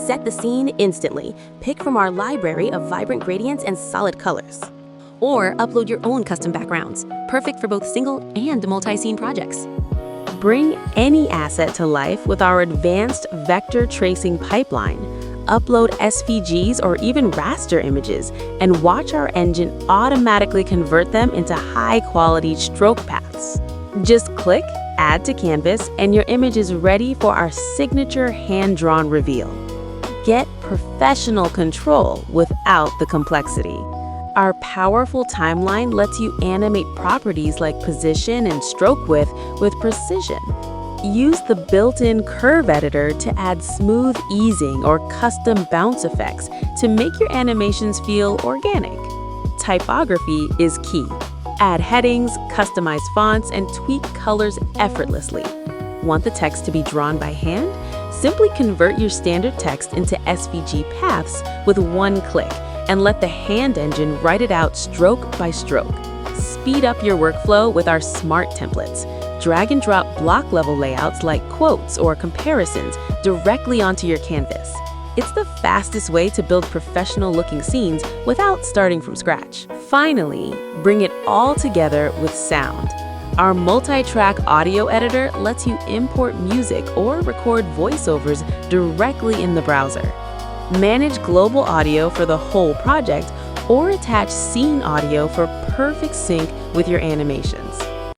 Set the scene instantly. Pick from our library of vibrant gradients and solid colors. Or upload your own custom backgrounds, perfect for both single and multi-scene projects. Bring any asset to life with our advanced vector tracing pipeline. Upload SVGs or even raster images and watch our engine automatically convert them into high-quality stroke paths. Just click Add to Canvas and your image is ready for our signature hand-drawn reveal. Get professional control without the complexity. Our powerful timeline lets you animate properties like position and stroke width with precision. Use the built-in curve editor to add smooth easing or custom bounce effects to make your animations feel organic. Typography is key. Add headings, customize fonts, and tweak colors effortlessly. Want the text to be drawn by hand? Simply convert your standard text into SVG paths with one click and let the hand engine write it out stroke by stroke. Speed up your workflow with our smart templates. Drag and drop block level layouts like quotes or comparisons directly onto your canvas. It's the fastest way to build professional looking scenes without starting from scratch. Finally, bring it all together with sound. Our multi-track audio editor lets you import music or record voiceovers directly in the browser. Manage global audio for the whole project or attach scene audio for perfect sync with your animations.